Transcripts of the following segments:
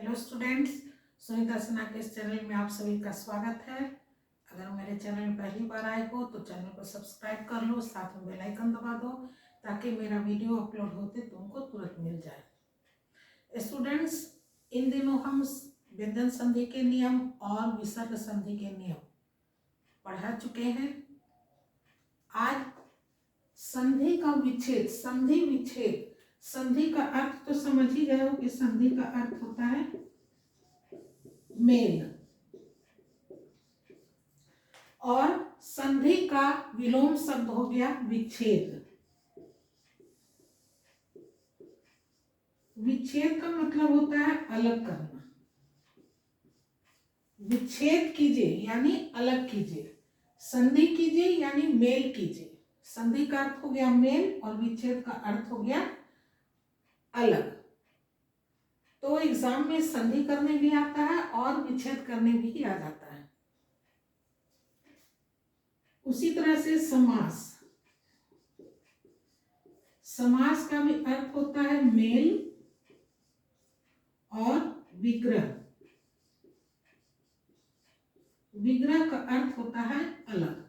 Hello students, Sunita Sinha के इस channel में आप सभी का स्वागत है। अगर मेरे चैनल में पहली बार आए हो तो चैनल को सब्सक्राइब कर लो, साथ में बेल आइकन दबा दो ताकि मेरा वीडियो अपलोड होते तुमको तुरंत मिल जाए। स्टूडेंट्स, इन दिनों हम व्यंजन संधि के नियम और विसर्ग संधि के नियम पढ़ा चुके हैं। आज संधि का विच्छेद, संधि विच्छेद। संधि का अर्थ तो समझ ही गए हो कि संधि का अर्थ होता है मेल, और संधि का विलोम शब्द हो गया विच्छेद। विच्छेद का मतलब होता है अलग करना। विच्छेद कीजिए यानी अलग कीजिए, संधि कीजिए यानी मेल कीजिए। संधि का अर्थ हो गया मेल और विच्छेद का अर्थ हो गया अलग। तो एग्जाम में संधि करने भी आता है और विच्छेद करने भी आ जाता है। उसी तरह से समास, समास का भी अर्थ होता है मेल और विग्रह। विग्रह का अर्थ होता है अलग।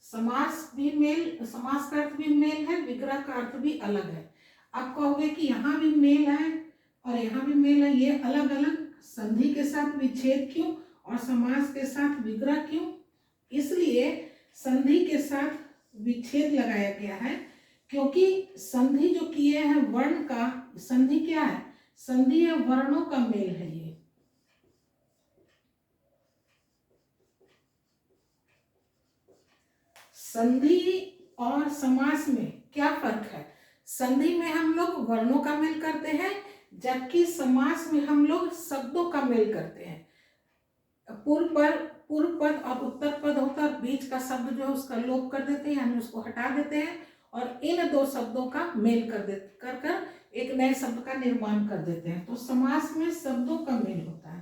समास भी मेल, समास का अर्थ भी मेल है, विग्रह का अर्थ भी अलग है। आप कहोगे कि यहाँ भी मेल है और यहाँ भी मेल है, ये अलग अलग, संधि के साथ विच्छेद क्यों और समास के साथ विग्रह क्यों? इसलिए संधि के साथ विच्छेद लगाया गया है, क्योंकि संधि जो किए हैं वर्ण का, संधि क्या है? संधि है वर्णों का मेल है। ये संधि और समास में क्या फर्क है? संधि में हम लोग वर्णों का मेल करते हैं, जबकि समास में हम लोग शब्दों का मेल करते हैं। पूर्व पद और उत्तर पद होता है, बीच का शब्द जो है उसका लोप कर देते हैं यानी उसको हटा देते हैं और इन दो शब्दों का मेल कर एक नए शब्द का निर्माण कर देते हैं। तो समास में शब्दों का मेल होता है।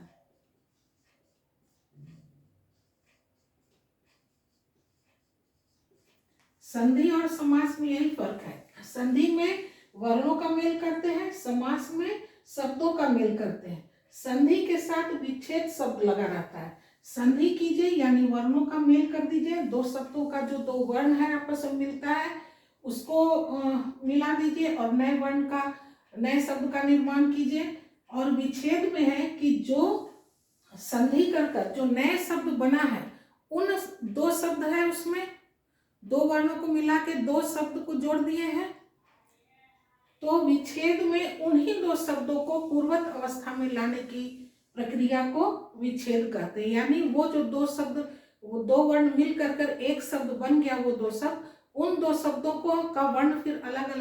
संधि और समास में यही फर्क है। संधि में वर्णों का मेल करते हैं, समास में शब्दों का मेल करते हैं। संधि के साथ विच्छेद शब्द लगा रहता है। संधि कीजिए यानी वर्णों का मेल कर दीजिए, दो शब्दों का जो दो वर्ण है आपस में मिलता है उसको मिला दीजिए और नए वर्ण का, नए शब्द का निर्माण कीजिए। और विच्छेद में है कि जो संधि कर जो नए शब्द बना है, उन दो शब्द है उसमें दो वर्णों को मिला के दो शब्द को जोड़ दिए हैं, तो विच्छेद में उन्हीं दो शब्दों को पूर्वत अवस्था में लाने की प्रक्रिया को विच्छेद कहते हैं। यानी वो जो दो शब्द, वो दो वर्ण मिल कर एक शब्द बन गया, वो दो शब्द, उन दो शब्दों को का वर्ण फिर अलग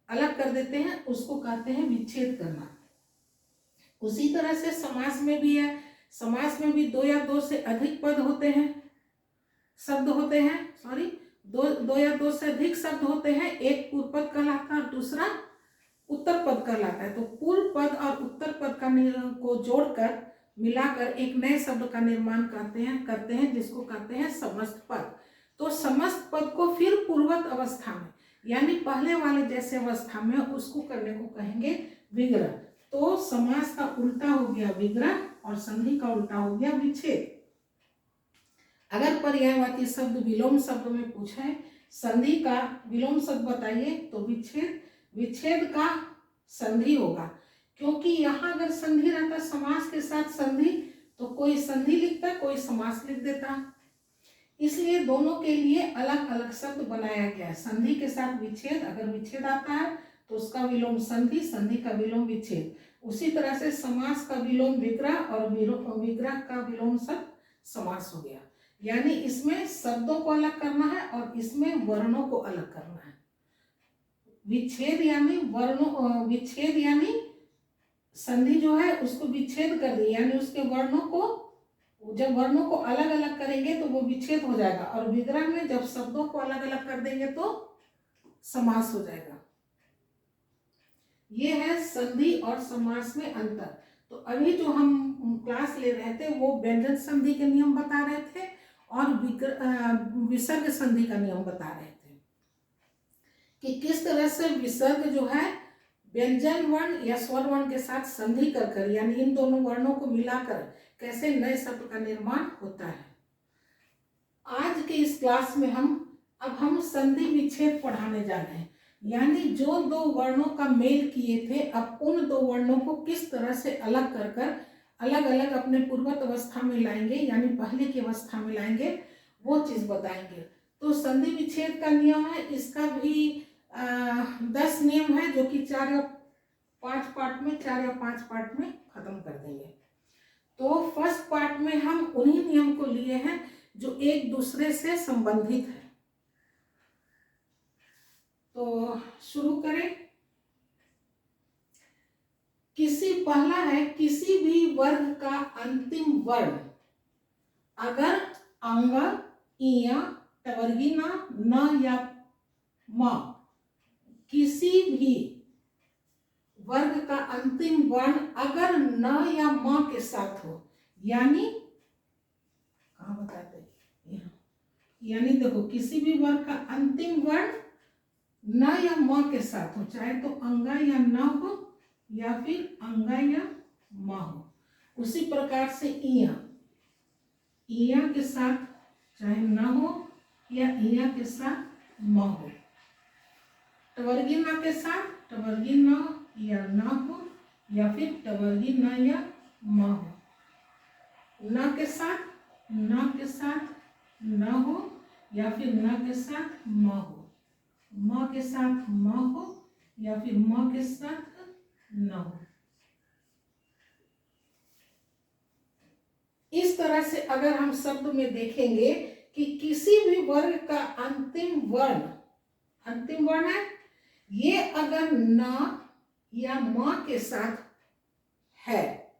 अलग कर देते हैं, उसको कहते हैं विच्छेद करना। उसी तरह से समास में भी है। समास में भी दो या दो से अधिक पद होते हैं, शब्द होते हैं, सॉरी, दो या दो से अधिक शब्द होते हैं। एक पूर्व पद कहलाता है और दूसरा उत्तर पद कहलाता है। तो पूर्व पद और उत्तर पद को जोड़कर मिलाकर एक नए शब्द का निर्माण करते हैं जिसको कहते हैं समस्त पद। तो समस्त पद को फिर पूर्वत अवस्था में यानी पहले वाले जैसे अवस्था में उसको करने को कहेंगे विग्रह। तो समास का उल्टा हो गया विग्रह और संधि का उल्टा हो गया विच्छेद। अगर पर्यायवाची शब्द विलोम शब्द में पूछे संधि का विलोम शब्द बताइए तो विच्छेद का संधि होगा, क्योंकि यहाँ अगर संधि रहता समास के साथ संधि तो कोई संधि लिखता, कोई समास लिख देता। इसलिए दोनों के लिए अलग अलग शब्द बनाया गया है। संधि के साथ विच्छेद, अगर विच्छेद आता है तो उसका विलोम संधि, संधि का विलोम विच्छेद। उसी तरह से समास का विलोम विग्रह और विग्रह का विलोम शब्द समास हो गया। यानी इसमें शब्दों को अलग करना है और इसमें वर्णों को अलग करना है। विच्छेद यानी संधि जो है उसको विच्छेद कर दी, यानी उसके वर्णों को, जब वर्णों को अलग अलग करेंगे तो वो विच्छेद हो जाएगा। और विग्रह में जब शब्दों को अलग अलग कर देंगे तो समास हो जाएगा। ये है संधि और समास में अंतर। तो अभी जो हम क्लास ले रहे थे वो व्यंजन संधि के नियम बता रहे थे और विसर्ग संधि का नियम बता रहे थे कि किस तरह से विसर्ग जो है व्यंजन वर्ण या स्वर वर्ण के साथ संधि कर कर, यानी इन दोनों वर्णों को मिलाकर कैसे नए शब्द का निर्माण होता है। आज के इस क्लास में हम संधि विच्छेद पढ़ाने जा रहे हैं, यानी जो दो वर्णों का मेल किए थे अब उन दो वर्णों को किस तरह से अलग कर कर अलग अलग अपने पूर्वत अवस्था में लाएंगे, यानी पहले की अवस्था में लाएंगे, वो चीज बताएंगे। तो संधि विच्छेद का नियम है, इसका भी 10 नियम है जो कि 4 या 5 पार्ट में खत्म कर देंगे। तो फर्स्ट पार्ट में हम उन्हीं नियम को लिए हैं जो एक दूसरे से संबंधित है। तो शुरू करें। पहला है किसी भी वर्ग का अंतिम वर्ण अगर अंग, इय, टवर्गीना, न या म, किसी भी वर्ग का अंतिम वर्ण अगर न या म के साथ हो, यानी कहाँ बताते हैं, यानी देखो किसी भी वर्ग का अंतिम वर्ण न या म के साथ हो, चाहे तो अंगा या न हो या फिर अंगा या म हो। उसी प्रकार से इया के साथ चाहे न हो या इया के साथ म हो। टवर्गी न के साथ टवर्गी न या न हो या फिर टवर्गी न या म हो। न के साथ न हो या फिर न के साथ म हो। म के साथ म हो या फिर म के साथ न हो। इस तरह से अगर हम शब्द में देखेंगे कि किसी भी वर्ग का अंतिम वर्ण है, ये अगर न या म के साथ है,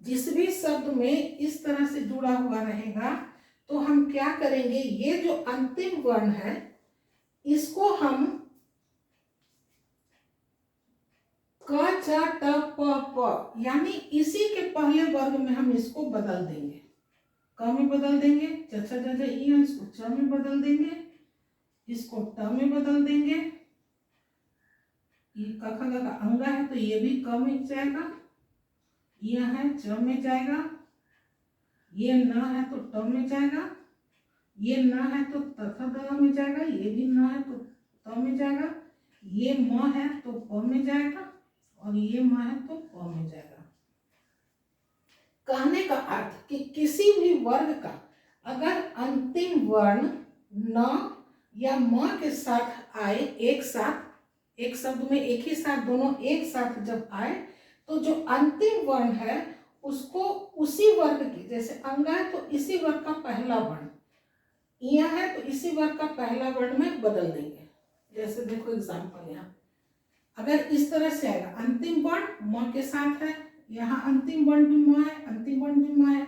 जिस भी शब्द में इस तरह से जुड़ा हुआ रहेगा, तो हम क्या करेंगे, ये जो अंतिम वर्ण है इसको हम क च ट प यानी इसी के पहले वर्ग में हम इसको बदल देंगे। क में बदल देंगे, च छ ज झ इ इसको च में बदल देंगे, इसको ट में बदल देंगे। ये क ख ग का अंगा है तो ये भी क में जाएगा, यह है च में जाएगा, ये न है तो ट में जाएगा, ये न है तो त थ द में जाएगा, ये भी न है तो त में जाएगा, ये म है तो प में जाएगा और ये म है तो प में जाएगा। कहने का अर्थ कि किसी भी वर्ग का अगर अंतिम वर्ण न या म के साथ आए, एक साथ, एक शब्द में एक ही साथ दोनों एक साथ जब आए, तो जो अंतिम वर्ण है उसको उसी वर्ग की, जैसे अंग है तो इसी वर्ग का पहला वर्ण, इया है तो इसी वर्ग का पहला वर्ण में बदल देंगे। जैसे देखो एग्जाम्पल, यहाँ अगर इस तरह से आएगा, अंतिम वर्ण म के साथ है, यहाँ अंतिम वर्ण भी म है, अंतिम वर्ण भी म है,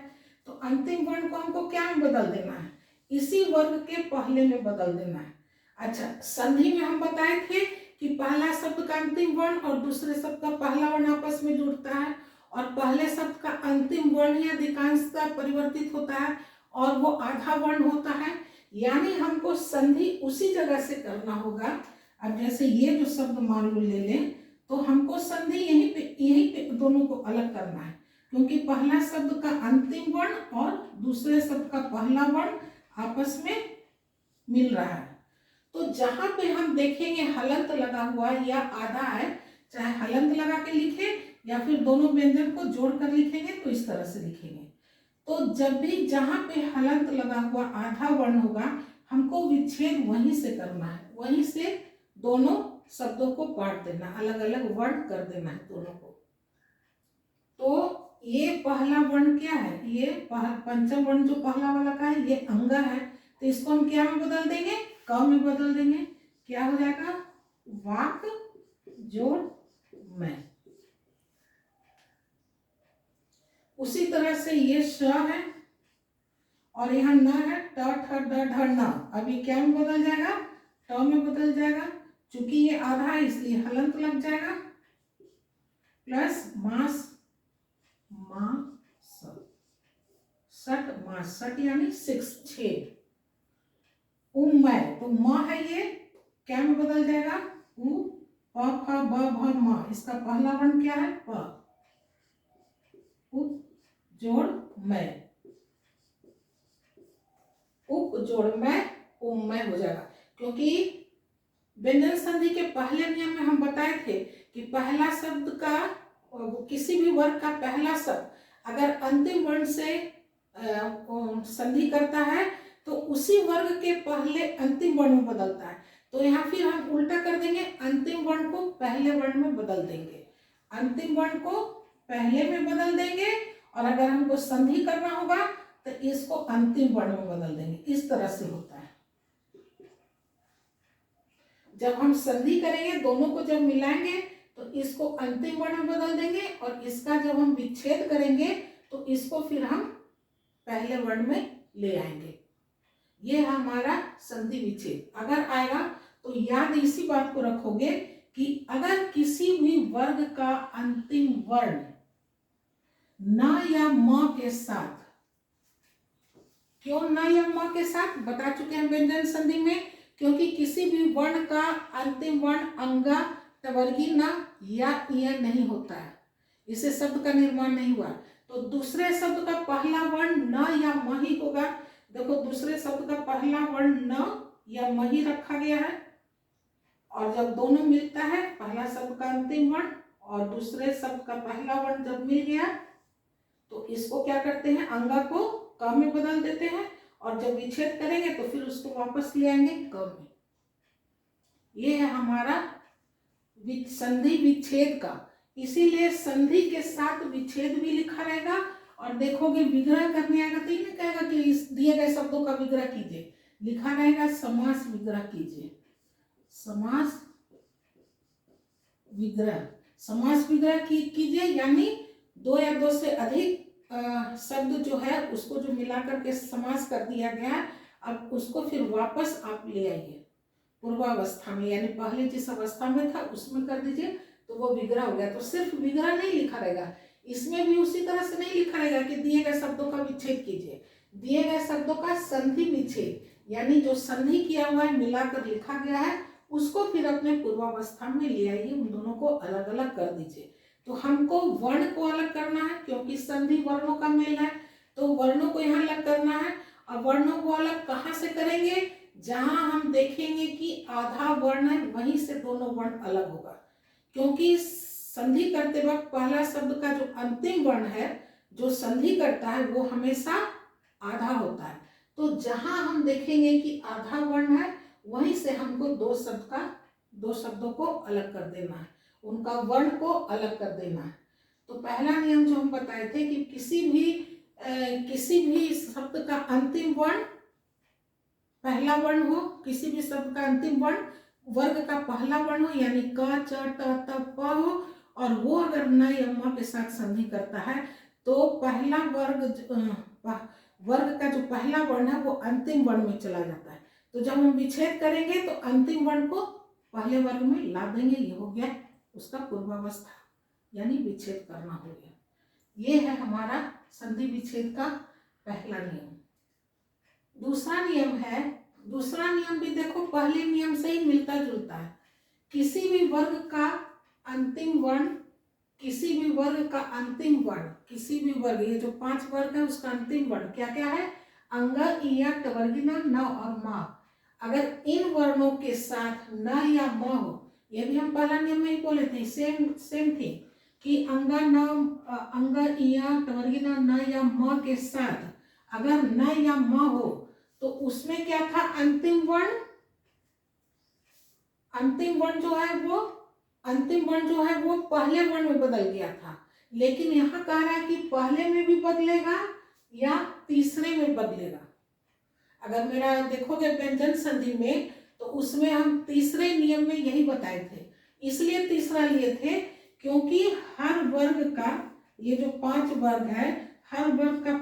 तो अंतिम वर्ण को हमको क्या में बदल देना है, इसी वर्ग के पहले में बदल देना है। अच्छा, संधि में हम बताए थे कि पहला शब्द का अंतिम वर्ण और दूसरे शब्द का पहला वर्ण आपस में जुड़ता है और पहले शब्द का अंतिम वर्ण ही अधिकांशतः परिवर्तित होता है और वो आधा वर्ण होता है, यानी हमको संधि उसी जगह से करना होगा। अब जैसे ये जो शब्द मान लो ले लें, तो हमको संधि यहीं पे दोनों को अलग करना है, क्योंकि पहला शब्द का अंतिम वर्ण और दूसरे शब्द का पहला वर्ण आपस में मिल रहा है। तो जहां पे हम देखेंगे हलंत लगा हुआ या आधा है, चाहे हलंत लगा के लिखे या फिर दोनों व्यंजन को जोड़ कर लिखेंगे तो इस तरह से लिखेंगे। तो जब भी जहां पे हलंत लगा हुआ आधा वर्ण होगा, हमको विच्छेद वहीं से करना है, वहीं से दोनों शब्दों को बांट देना, अलग अलग वर्ण कर देना है दोनों को। तो ये पहला वर्ण क्या है, ये पंचम वर्ण जो पहला वाला का है ये अंग है, तो इसको हम क्या में बदल देंगे, क में बदल देंगे। क्या हो जाएगा, वाक जोड़ में। उसी तरह से ये श है और यहाँ न है, ट ठ ड ढ न, अभी क्या में बदल जाएगा, ट में बदल जाएगा। चूंकि ये आधा है इसलिए हलंत लग जाएगा, प्लस मास सट मास, सट यानी 6 उम्मय, तो म है ये क्या में बदल जाएगा, प फ ब भ म, इसका पहला वर्ण क्या है? प। उप जोड़ मैं, उप जोड़ मैं, उम्मय हो जाएगा। क्योंकि व्यंजन संधि के पहले नियम में हम बताए थे कि पहला शब्द का, किसी भी वर्ग का पहला शब्द अगर अंतिम वर्ण से संधि करता है तो उसी वर्ग के पहले अंतिम वर्ण में बदलता है। तो यहाँ फिर हम उल्टा कर देंगे, अंतिम वर्ण को पहले वर्ण में बदल देंगे, अंतिम वर्ण को पहले में बदल देंगे, और अगर हमको संधि करना होगा तो इसको अंतिम वर्ण में बदल देंगे। इस तरह से होता है। जब हम संधि करेंगे, दोनों को जब मिलाएंगे तो इसको अंतिम वर्ण में बदल देंगे, और इसका जब हम विच्छेद करेंगे तो इसको फिर हम पहले वर्ण में ले आएंगे। ये हमारा संधि विच्छेद। अगर आएगा तो याद इसी बात को रखोगे कि अगर किसी भी वर्ग का अंतिम वर्ण न या म के साथ, क्यों न या म के साथ बता चुके हैं व्यंजन संधि में, क्योंकि किसी भी वर्ण का अंतिम वर्ण अंगा, टवर्गी न या य नहीं होता है, इससे शब्द का निर्माण नहीं हुआ। तो दूसरे शब्द का पहला वर्ण न या म ही होगा। देखो, दूसरे शब्द का पहला वर्ण न या म ही रखा गया है, और जब दोनों मिलता है, पहला शब्द का अंतिम वर्ण और दूसरे शब्द का पहला वर्ण जब मिल गया तो इसको क्या करते हैं, अंगा को क में बदल देते हैं, और जब विच्छेद करेंगे तो फिर उसको वापस ले आएंगे क में। ये है हमारा संधि विच्छेद का। इसीलिए संधि के साथ विच्छेद भी लिखा रहेगा, और देखोगे विग्रह करने आएगा तो ये नहीं कहेगा कि इस दिए गए शब्दों का विग्रह कीजिए, लिखा रहेगा समास विग्रह कीजिए, समास विग्रह। समास विग्रह कीजिए यानी दो या दो से अधिक शब्द जो है उसको जो मिला करके समास कर दिया गया है, अब उसको फिर वापस आप ले आइए पूर्वावस्था में, यानी पहले जिस अवस्था में था उसमें कर दीजिए तो वो विग्रह हो गया। तो सिर्फ विग्रह नहीं लिखा रहेगा, इसमें भी उसी तरह से नहीं लिखा रहेगा कि दिए गए शब्दों का विच्छेद कीजिए, दिए गए शब्दों का संधि विच्छेद, यानी जो संधि किया हुआ है मिलाकर लिखा गया है उसको फिर अपने पूर्वावस्था में ले आइए, उन दोनों को अलग अलग कर दीजिए। तो हमको वर्ण को अलग करना है क्योंकि संधि वर्णों का मेल है, तो वर्णों को यहाँ अलग करना है। और वर्णों को अलग कहाँ से करेंगे, जहां हम देखेंगे कि आधा वर्ण है वहीं से दोनों वर्ण अलग होगा, क्योंकि संधि करते वक्त पहला शब्द का जो अंतिम वर्ण है जो संधि करता है वो हमेशा आधा होता है। तो जहां हम देखेंगे कि आधा वर्ण है वहीं से हमको दो शब्दों को अलग कर देना है, उनका वर्ण को अलग कर देना है। तो पहला नियम जो हम बताए थे कि किसी भी शब्द का अंतिम वर्ण पहला वर्ण हो, किसी भी शब्द का अंतिम वर्ण वर्ग का पहला वर्ण हो, यानी क च ट त प हो, और वो अगर न या म के साथ संधि करता है तो पहला वर्ग का जो पहला वर्ण है वो अंतिम वर्ण में चला जाता है। तो जब हम विच्छेद करेंगे तो अंतिम वर्ण को पहले वर्ग में ला देंगे, ये हो गया उसका पूर्वावस्था, यानी विच्छेद करना हो गया। ये है हमारा संधि विच्छेद का पहला नियम। दूसरा नियम भी देखो पहले नियम से ही मिलता जुलता है। किसी भी वर्ग का अंतिम वर्ण, किसी भी वर्ग, ये जो 5 वर्ग है उसका अंतिम वर्ण क्या क्या है, अंग, इया, टवर्गिना, न और मा। अगर इन वर्णों के साथ न या म हो, ये भी हम पहला नियम में ही बोले थे, सेम थिंग कि अंग, इया, टवर्गिना, न या म के साथ अगर न या म हो तो उसमें क्या था, अंतिम वर्ण जो है वो पहले वर्ण में बदल गया था। लेकिन यहाँ कह रहा है कि पहले में भी बदलेगा या तीसरे में बदलेगा। अगर मेरा देखोगे व्यंजन संधि में तो उसमें हम तीसरे नियम में यही बताए थे, इसलिए तीसरा लिए थे क्योंकि हर वर्ग का, ये जो 5 वर्ग है, हर वर्ग का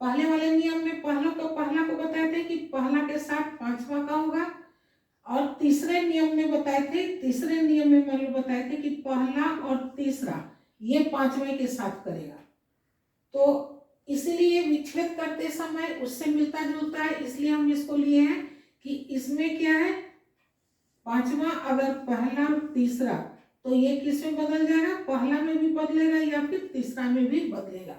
पहले वाले नियम में पहला को बताए थे कि पहला के साथ 5वां का होगा, और तीसरे नियम में बताए थे कि पहला और तीसरा ये 5वें के साथ करेगा। तो इसलिए विच्छेद करते समय उससे मिलता जुलता है, इसलिए हम इसको लिए हैं कि इसमें क्या है, पांचवा अगर पहला और तीसरा, तो ये किस में बदल जाएगा, पहला में भी बदलेगा या फिर तीसरा में भी बदलेगा।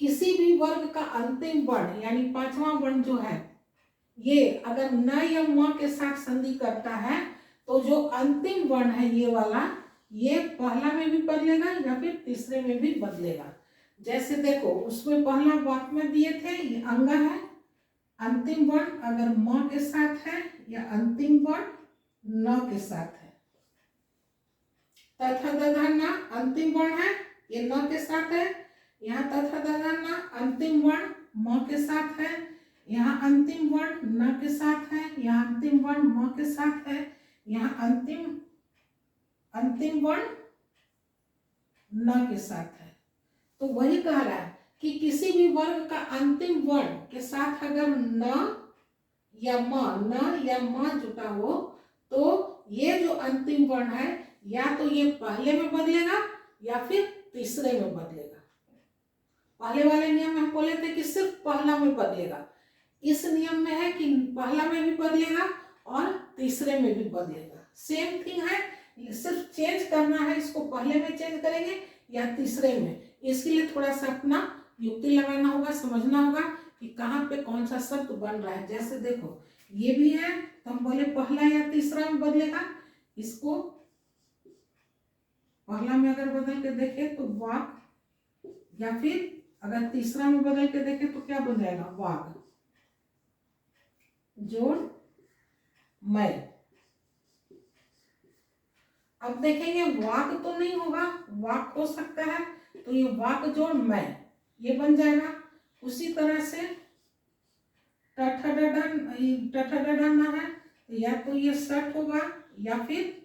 किसी भी वर्ग का अंतिम वर्ण यानी पांचवा वर्ण जो है, ये अगर न या म के साथ संधि करता है तो जो अंतिम वर्ण है ये वाला, ये पहला में भी बदलेगा या फिर तीसरे में भी बदलेगा। जैसे देखो उसमें पहला वाक्य में दिए थे, ये अंग है, अंतिम वर्ण अगर म के साथ है या अंतिम वर्ण न के साथ है। तथा तथा न अंतिम वर्ण है, ये न के साथ है। यहाँ तथा तथा न अंतिम वर्ण म के साथ है, यहाँ अंतिम वर्ण न के साथ है, यहाँ अंतिम वर्ण म के साथ है, यहाँ अंतिम वर्ण न के साथ है। तो वही कह रहा है कि किसी भी वर्ग का अंतिम वर्ण के साथ अगर न या म जुटा हो, तो ये जो अंतिम वर्ण है या तो ये पहले में बदलेगा या फिर तीसरे में बदलेगा। पहले वाले नियम में हम बोले थे कि सिर्फ पहला में बदलेगा, इस नियम में है कि पहला में भी बदलेगा और तीसरे में भी बदलेगा। सेम थिंग है, सिर्फ चेंज करना है, इसको पहले में चेंज करेंगे या तीसरे में। इसके लिए थोड़ा सा अपना युक्ति लगाना होगा, समझना होगा कि कहाँ पे कौन सा शब्द बन रहा है। जैसे देखो ये भी है तो हम बोले पहला या तीसरा में बदलेगा, इसको पहला में अगर बदल के देखे तो वाक, या फिर अगर तीसरा में बदल के देखे तो क्या बन जाएगा, वाक जोड़ मैं। अब देखेंगे वाक तो नहीं होगा, वाक हो सकता है, तो ये वाक जोड़ मैं ये बन जाएगा। उसी तरह से टठडन है, या तो ये सट होगा या फिर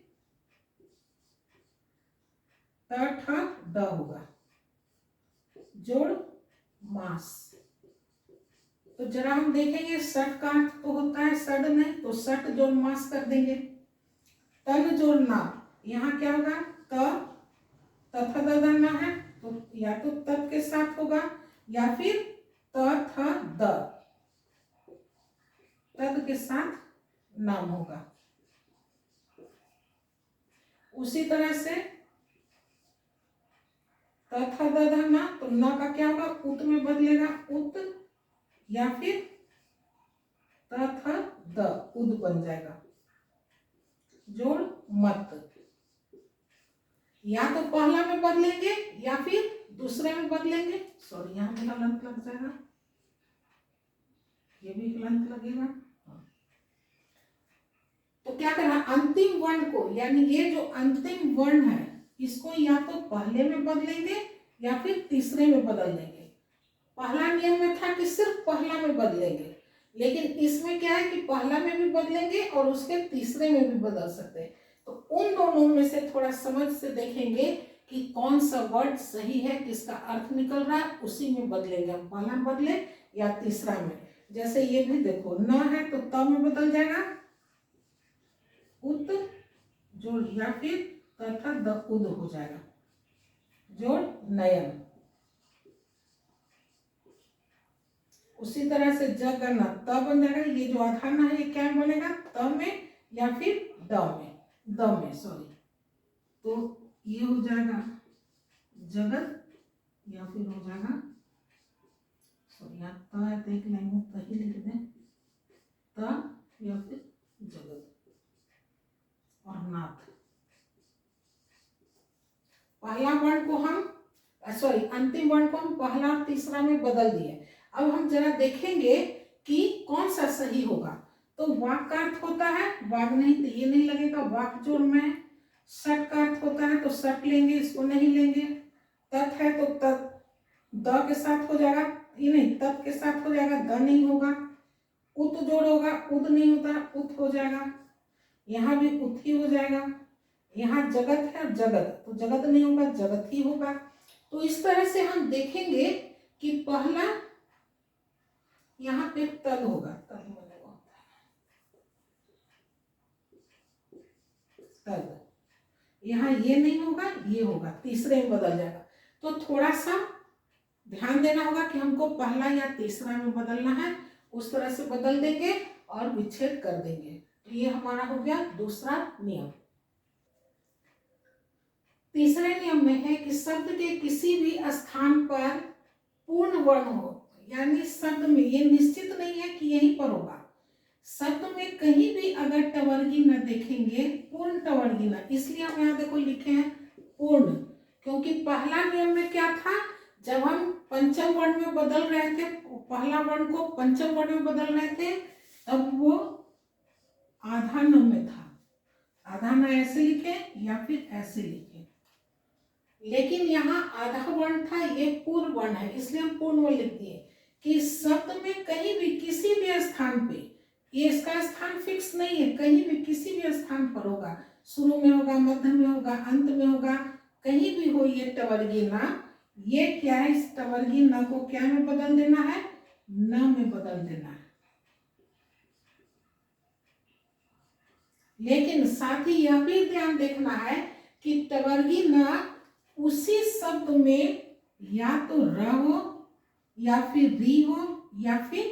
तठ ड होगा जोड़ मास। तो जरा हम देखेंगे सट का अर्थ तो होता है सड नहीं, तो सट जोड़ मास कर देंगे। तन जोड़ ना, यहाँ क्या होगा, तथा दना है तो या तो तत् के साथ होगा या फिर तथ द तद के साथ नाम होगा। उसी तरह से तथा दना, तो न का क्या होगा, उत में बदलेगा, उत या फिर तथ द उद बन जाएगा जोड़ मत। या तो पहला में बदलेंगे या फिर दूसरे में बदलेंगे। सॉरी यहाँ भी हलंत लग जाएगा, ये भी हलंत लगेगा। तो क्या करना, अंतिम वर्ण को यानी ये जो अंतिम वर्ण है इसको या तो पहले में बदलेंगे या फिर तीसरे में बदल देंगे। पहला नियम में था कि सिर्फ पहला में बदलेंगे, लेकिन इसमें क्या है कि पहला में भी बदलेंगे और उसके तीसरे में भी बदल सकते हैं। तो उन दोनों में से थोड़ा समझ से देखेंगे कि कौन सा वर्ड सही है, किसका अर्थ निकल रहा है, उसी में बदलेंगे हम, पहला बदले या तीसरा में। जैसे ये भी देखो न है तो त में बदल जाएगा उत जोड़, या फिर तथा द उद हो जाएगा जोड़ नयन। उसी तरह से जगन त बन जाएगा, ये जो आधार है ये क्या बनेगा, त में या फिर द में सॉरी, तो ये हो जाएगा जगत या फिर हो जाएगा, सॉरी यहाँ त है तो एक लाइन में त ही लिख दें, त या फिर जगत और नाथ। पहला वर्ण को हम सॉरी अंतिम वर्ण को हम पहला और तीसरा में बदल दिए। अब हम जरा देखेंगे कि कौन सा सही होगा। तो वाक का अर्थ होता है वाक, नहीं तो ये नहीं लगेगा, वाक जोड़ में। सट का अर्थ होता है तो सट लेंगे, इसको नहीं लेंगे। तत् है तो तत् द के साथ हो जाएगा, ये नहीं तत् के साथ हो जाएगा, द नहीं होगा। उत जोड़ होगा, उद नहीं होता, उत हो जाएगा। यहाँ भी उत ही हो जाएगा। यहाँ जगत है जगत, तो जगत नहीं होगा, जगत ही होगा। तो इस तरह से हम देखेंगे कि पहला यहाँ पे तद होगा, तद, यहाँ ये नहीं होगा, ये होगा, तीसरे में बदल जाएगा। तो थोड़ा सा ध्यान देना होगा कि हमको पहला या तीसरा में बदलना है, उस तरह से बदल देंगे और विच्छेद कर देंगे। तो ये हमारा हो गया दूसरा नियम। तीसरे नियम में है कि शब्द के किसी भी स्थान पर पूर्ण वर्ण हो, यानी शब्द में ये निश्चित नहीं है कि यहीं पर होगा, शब्द में कहीं भी अगर टवर्गी न देखेंगे, पूर्ण टवर्गी न, इसलिए हम यहाँ देखो लिखे हैं पूर्ण, क्योंकि पहला नियम में क्या था, जब हम पंचम वर्ण में बदल रहे थे, पहला वर्ण को पंचम वर्ण में बदल रहे थे, तब वो आधा न में था, आधा न ऐसे लिखे या फिर ऐसे लिखे, लेकिन यहाँ आधा वर्ण था, ये पूर्ण वर्ण है, इसलिए हम पूर्ण वर्ण लिख दिए कि शब्द में कहीं भी किसी भी स्थान पे, ये इसका स्थान फिक्स नहीं है, कहीं भी किसी भी स्थान पर होगा, शुरू में होगा, मध्य में होगा, अंत में होगा, कहीं भी हो ये टवर्गी ना, ये क्या है, इस टवर्गी न को क्या में बदल देना है, न में बदल देना है। लेकिन साथ ही यह भी ध्यान देखना है कि टवर्गी न उसी शब्द में या तो र हो या फिर री हो या फिर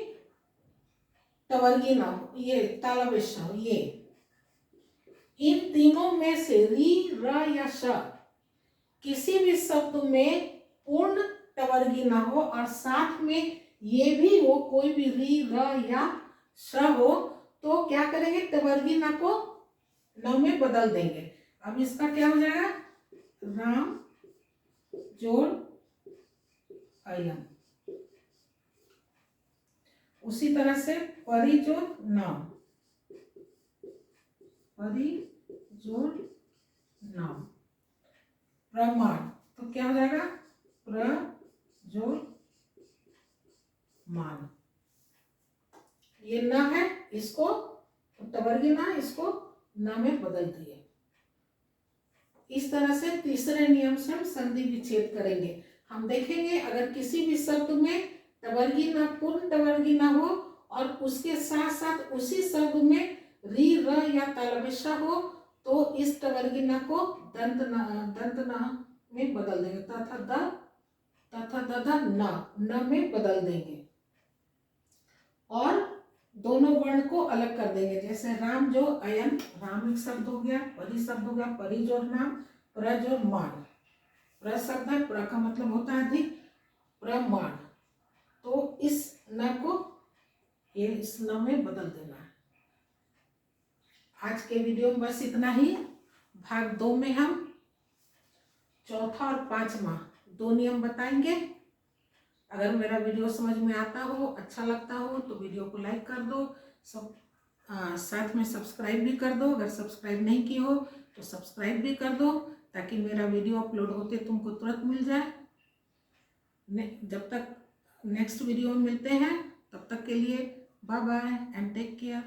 टवर्गी ना हो, ये तालव्य हो, ये इन तीनों में से री, र या श किसी भी शब्द में पूर्ण टवर्गी ना हो और साथ में ये भी हो, कोई भी री, र या श हो, तो क्या करेंगे, टवर्गी ना को न में बदल देंगे। अब इसका क्या हो जाएगा, राम जोड़ अयम। उसी तरह से परी जोड़ नाम, परी जोड़ नाम, प्रमाण, तो क्या हो जाएगा, प्र जोड़ मान, ये न है, इसको टवर्गी ना, इसको न में बदल दिए। इस तरह से तीसरे नियम से हम संधि विच्छेद करेंगे। हम देखेंगे अगर किसी भी शब्द में टवर्गी ना, पूर्ण टवर्गी ना हो और उसके साथ साथ उसी शब्द में री, र या तालव्य हो, तो इस टवर्गी ना को दंत न में बदल देंगे, तथा द न में बदल देंगे और दोनों वर्ण को अलग कर देंगे। जैसे राम जो अयन, राम एक शब्द हो गया, परी शब्द हो गया, परी जोड़ नाम, प्र जोड़ मान, प्र शब्द है, प्र का मतलब होता है अधिक, प्रमाण, तो इस न को ये इस न में बदल देना है। आज के वीडियो में बस इतना ही। भाग 2 में हम चौथा और पांचवा दो नियम बताएंगे। अगर मेरा वीडियो समझ में आता हो, अच्छा लगता हो, तो वीडियो को लाइक कर दो, सब साथ में सब्सक्राइब भी कर दो। अगर सब्सक्राइब नहीं किए हो तो सब्सक्राइब भी कर दो, ताकि मेरा वीडियो अपलोड होते तुमको तुरंत मिल जाए। जब तक नेक्स्ट वीडियो में मिलते हैं, तब तक के लिए bye bye and take care.